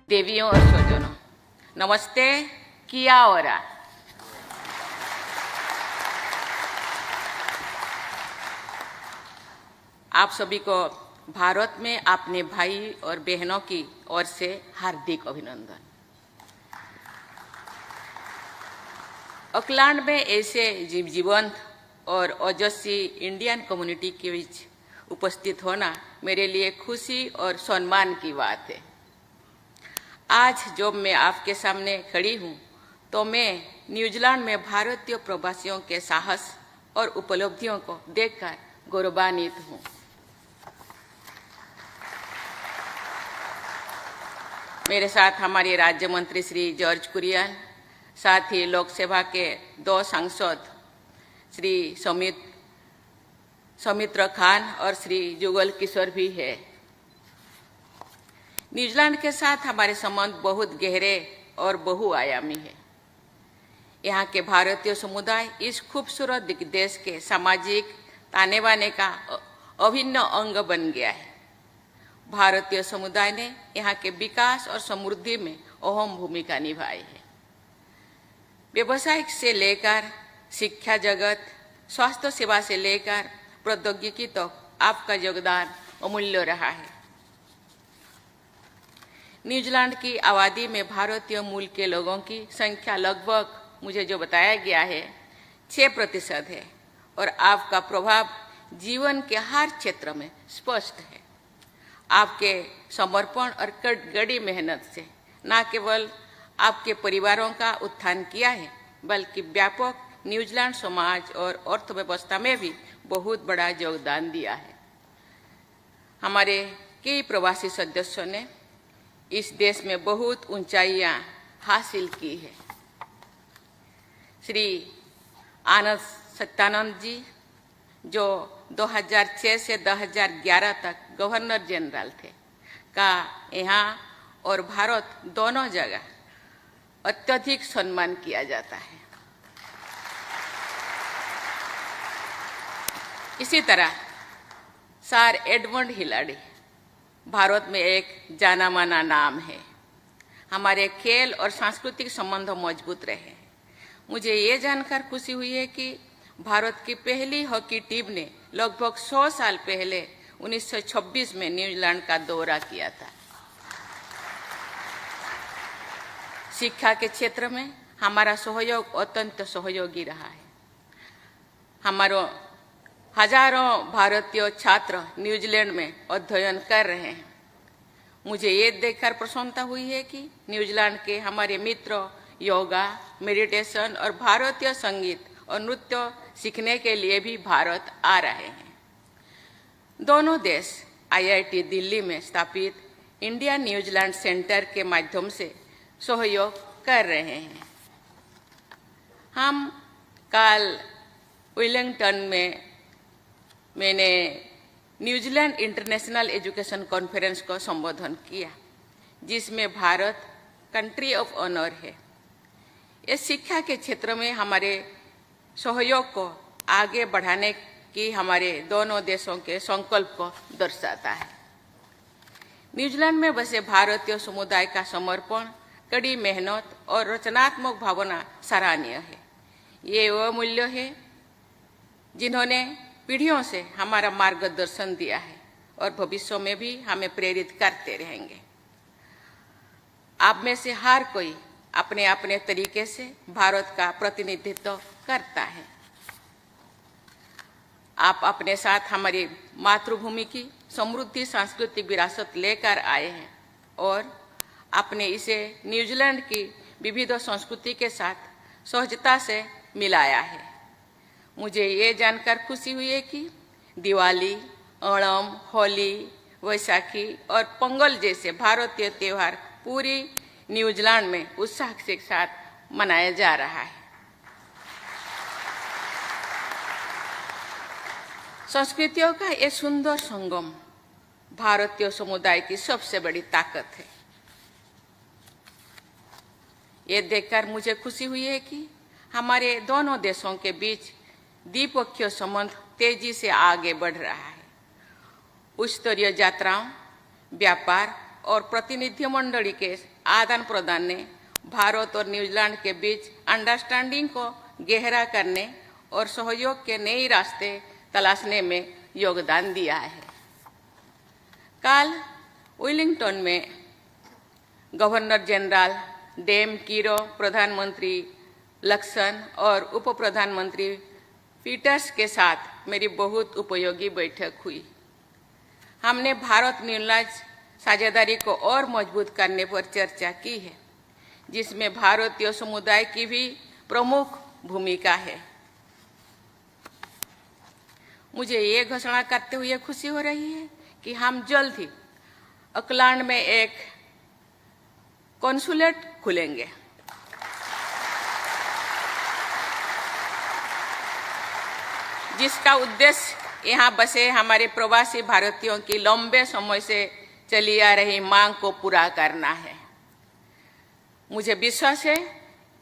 देवियों और स्वजनों, नमस्ते। किया ओरा। आप सभी को भारत में अपने भाई और बहनों की ओर से हार्दिक अभिनंदन। ऑकलैंड में ऐसे जीवंत और ओजस्वी इंडियन कम्युनिटी के बीच उपस्थित होना मेरे लिए खुशी और सम्मान की बात है। आज जब मैं आपके सामने खड़ी हूँ तो मैं न्यूजीलैंड में भारतीय प्रवासियों के साहस और उपलब्धियों को देखकर गौरवान्वित हूँ। मेरे साथ हमारे राज्य मंत्री श्री जॉर्ज कुरियन, साथ ही लोकसभा के 2 सांसद श्री सौमित्र खान और श्री जुगल किशोर भी है। न्यूजीलैंड के साथ हमारे संबंध बहुत गहरे और बहुआयामी है। यहाँ के भारतीय समुदाय इस खूबसूरत देश के सामाजिक ताने बाने का अभिन्न अंग बन गया है। भारतीय समुदाय ने यहाँ के विकास और समृद्धि में अहम भूमिका निभाई है। व्यवसायिक से लेकर शिक्षा जगत, स्वास्थ्य सेवा से लेकर प्रौद्योगिकी तक आपका योगदान अमूल्य रहा है। न्यूजीलैंड की आबादी में भारतीय मूल के लोगों की संख्या लगभग, मुझे जो बताया गया है, 6% है और आपका प्रभाव जीवन के हर क्षेत्र में स्पष्ट है। आपके समर्पण और कड़ी मेहनत से न केवल आपके परिवारों का उत्थान किया है, बल्कि व्यापक न्यूजीलैंड समाज और अर्थव्यवस्था में भी बहुत बड़ा योगदान दिया है। हमारे कई प्रवासी सदस्यों ने इस देश में बहुत ऊंचाइयां हासिल की है। श्री आनंद सत्यानंद जी, जो 2006 से 2011 तक गवर्नर जनरल थे, का यहाँ और भारत दोनों जगह अत्यधिक सम्मान किया जाता है। इसी तरह सर एडमंड हिलारी भारत में एक जाना माना नाम है। हमारे खेल और सांस्कृतिक संबंध मजबूत रहे। मुझे ये जानकर खुशी हुई है कि भारत की पहली हॉकी टीम ने लगभग 100 साल पहले 1926 में न्यूजीलैंड का दौरा किया था। शिक्षा के क्षेत्र में हमारा सहयोग अत्यंत सहयोगी रहा है। हमारे हजारों भारतीय छात्र न्यूजीलैंड में अध्ययन कर रहे हैं। मुझे ये देखकर प्रसन्नता हुई है कि न्यूजीलैंड के हमारे मित्र योगा, मेडिटेशन और भारतीय संगीत और नृत्य सीखने के लिए भी भारत आ रहे हैं। दोनों देश IIT दिल्ली में स्थापित इंडिया न्यूजीलैंड सेंटर के माध्यम से सहयोग कर रहे हैं। हम कल वेलिंगटन में मैंने न्यूजीलैंड इंटरनेशनल एजुकेशन कॉन्फ्रेंस को संबोधन किया, जिसमें भारत कंट्री ऑफ ऑनर है। इस शिक्षा के क्षेत्र में हमारे सहयोग को आगे बढ़ाने की हमारे दोनों देशों के संकल्प को दर्शाता है। न्यूजीलैंड में बसे भारतीय समुदाय का समर्पण, कड़ी मेहनत और रचनात्मक भावना सराहनीय है। ये वह मूल्य है जिन्होंने पीढ़ियों से हमारा मार्गदर्शन दिया है और भविष्य में भी हमें प्रेरित करते रहेंगे। आप में से हर कोई अपने अपने तरीके से भारत का प्रतिनिधित्व करता है। आप अपने साथ हमारी मातृभूमि की समृद्धि सांस्कृतिक विरासत लेकर आए हैं और आपने इसे न्यूजीलैंड की विविध संस्कृति के साथ सहजता से मिलाया है। मुझे ये जानकर खुशी हुई है कि दिवाली, ओणम, होली, वैसाखी और पोंगल जैसे भारतीय त्यौहार पूरी न्यूजीलैंड में उत्साह के साथ मनाया जा रहा है। संस्कृतियों का ये सुंदर संगम भारतीय समुदाय की सबसे बड़ी ताकत है। ये देखकर मुझे खुशी हुई है कि हमारे दोनों देशों के बीच द्विपक्षीय संबंध तेजी से आगे बढ़ रहा है। उच्च स्तरीय यात्राओं, व्यापार और प्रतिनिधि मंडली के आदान प्रदान ने भारत और न्यूजीलैंड के बीच अंडरस्टैंडिंग को गहरा करने और सहयोग के नए रास्ते तलाशने में योगदान दिया है। कल वेलिंगटन में गवर्नर जनरल डेम कीरो, प्रधानमंत्री लक्सन और उप प्रधानमंत्री पीटर्स के साथ मेरी बहुत उपयोगी बैठक हुई। हमने भारत न्यूजीलैंड साझेदारी को और मजबूत करने पर चर्चा की है, जिसमें भारतीय समुदाय की भी प्रमुख भूमिका है। मुझे ये घोषणा करते हुए खुशी हो रही है कि हम जल्द ही ऑकलैंड में एक कॉन्सुलेट खुलेंगे। जिसका उद्देश्य यहाँ बसे हमारे प्रवासी भारतीयों की लंबे समय से चली आ रही मांग को पूरा करना है। मुझे विश्वास है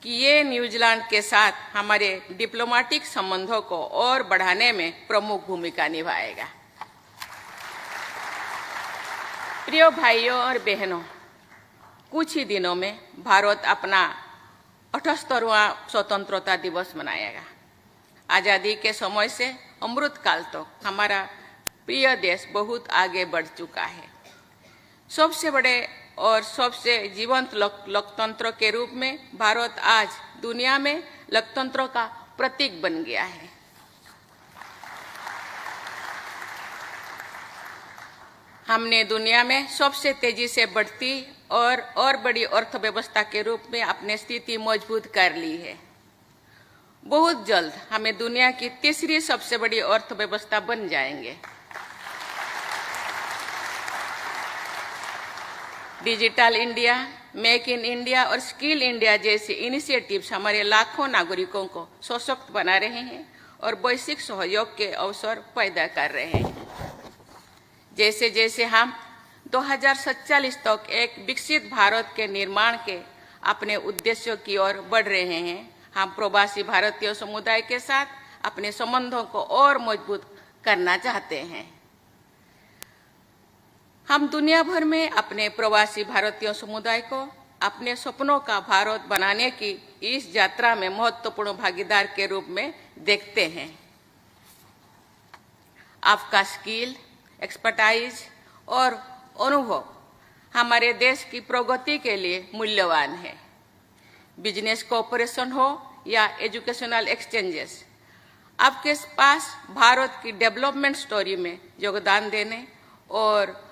कि ये न्यूजीलैंड के साथ हमारे डिप्लोमेटिक संबंधों को और बढ़ाने में प्रमुख भूमिका निभाएगा। प्रिय भाइयों और बहनों, कुछ ही दिनों में भारत अपना 78वां स्वतंत्रता दिवस मनाएगा। आज़ादी के समय से अमृत काल तक हमारा प्रिय देश बहुत आगे बढ़ चुका है। सबसे बड़े और सबसे जीवंत लोकतंत्र के रूप में भारत आज दुनिया में लोकतंत्र का प्रतीक बन गया है। हमने दुनिया में सबसे तेजी से बढ़ती और बड़ी अर्थव्यवस्था के रूप में अपनी स्थिति मजबूत कर ली है। बहुत जल्द हमें दुनिया की तीसरी सबसे बड़ी अर्थव्यवस्था बन जाएंगे। Digital India, make in India और स्किल इंडिया जैसे इनिशिएटिव्स हमारे लाखों नागरिकों को सशक्त बना रहे हैं और वैश्विक सहयोग के अवसर पैदा कर रहे हैं। जैसे जैसे हम 2047 तक एक विकसित भारत के निर्माण के अपने उद्देश्यों की ओर बढ़ रहे हैं, हम प्रवासी भारतीय समुदाय के साथ अपने संबंधों को और मजबूत करना चाहते हैं। हम दुनिया भर में अपने प्रवासी भारतीय समुदाय को अपने सपनों का भारत बनाने की इस यात्रा में महत्वपूर्ण भागीदार के रूप में देखते हैं। आपका स्किल, एक्सपर्टाइज और अनुभव हमारे देश की प्रगति के लिए मूल्यवान है। बिजनेस कोऑपरेशन हो या एजुकेशनल एक्सचेंजेस, आपके पास भारत की डेवलपमेंट स्टोरी में योगदान देने और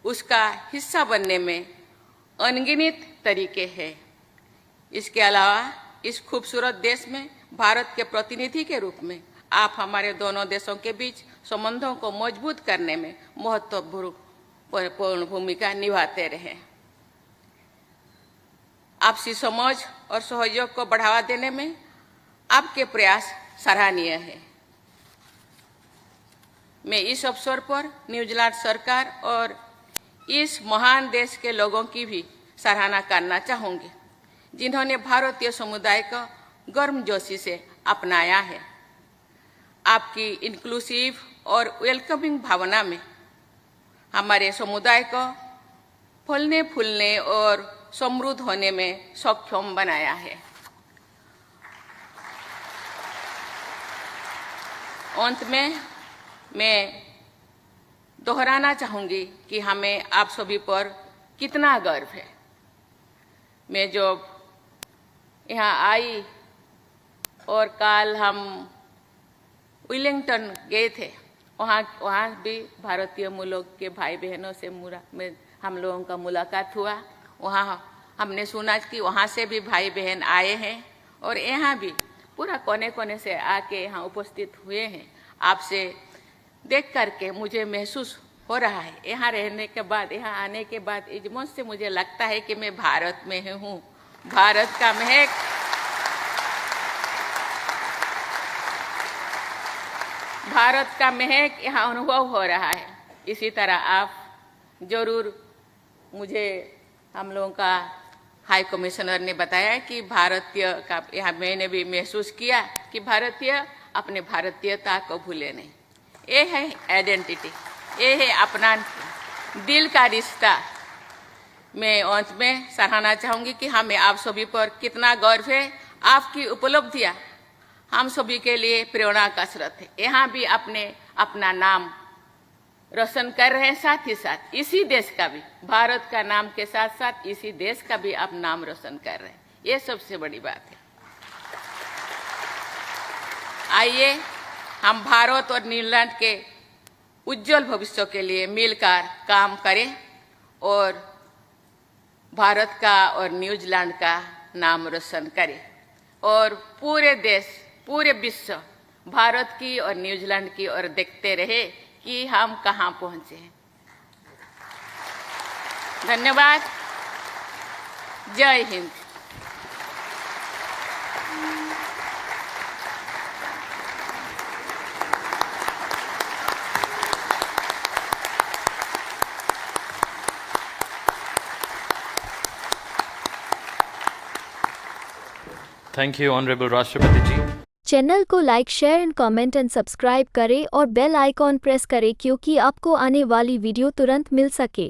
उसका हिस्सा बनने में अनगिनत तरीके हैं। इसके अलावा इस खूबसूरत देश में भारत के प्रतिनिधि के रूप में आप हमारे दोनों देशों के बीच संबंधों को मजबूत करने में महत्वपूर्ण भूमिका निभाते रहे। आपसी समझ और सहयोग को बढ़ावा देने में आपके प्रयास सराहनीय है। मैं इस अवसर पर न्यूजीलैंड सरकार और इस महान देश के लोगों की भी सराहना करना चाहूँगी, जिन्होंने भारतीय समुदाय को गर्मजोशी से अपनाया है। आपकी इंक्लूसिव और वेलकमिंग भावना में हमारे समुदाय को फलने फूलने और समृद्ध होने में सक्षम बनाया है। अंत में मैं दोहराना चाहूँगी कि हमें आप सभी पर कितना गर्व है। मैं जब यहाँ आई और कल हम वेलिंगटन गए थे, वहाँ भी भारतीय मूलों के भाई बहनों से हम लोगों का मुलाकात हुआ। वहाँ हमने सुना कि वहाँ से भी भाई बहन आए हैं और यहाँ भी पूरा कोने कोने से आके यहाँ उपस्थित हुए हैं। आपसे देख करके मुझे महसूस हो रहा है, यहाँ रहने के बाद, यहाँ आने के बाद इजमत से मुझे लगता है कि मैं भारत में हूँ। भारत का महक यहाँ अनुभव हो रहा है। इसी तरह आप जरूर, मुझे हम लोगों का हाई कमिश्नर ने बताया कि भारतीय का, यहाँ मैंने भी महसूस किया कि भारतीय अपने भारतीयता को भूले नहीं। ये है आइडेंटिटी, ये है अपना दिल का रिश्ता। मैं अंत में सराहना चाहूँगी कि हमें आप सभी पर कितना गर्व है। आपकी उपलब्धियाँ हम सभी के लिए प्रेरणा का स्रोत है। यहाँ भी आपने अपना नाम रोशन कर रहे हैं, साथ ही साथ इसी देश का भी, भारत का नाम के साथ साथ इसी देश का भी आप नाम रोशन कर रहे हैं। ये सबसे बड़ी बात है। आइए हम भारत और न्यूजीलैंड के उज्जवल भविष्य के लिए मिलकर काम करें और भारत का और न्यूजीलैंड का नाम रोशन करें और पूरे देश, पूरे विश्व भारत की और न्यूजीलैंड की ओर देखते रहे कि हम कहाँ पहुँचे हैं। धन्यवाद। जय Hind. Thank you, Honorable Rashtrapati ji. Channel को like, share and comment and subscribe करें और बेल आइकॉन प्रेस करें क्योंकि आपको आने वाली वीडियो तुरंत मिल सके।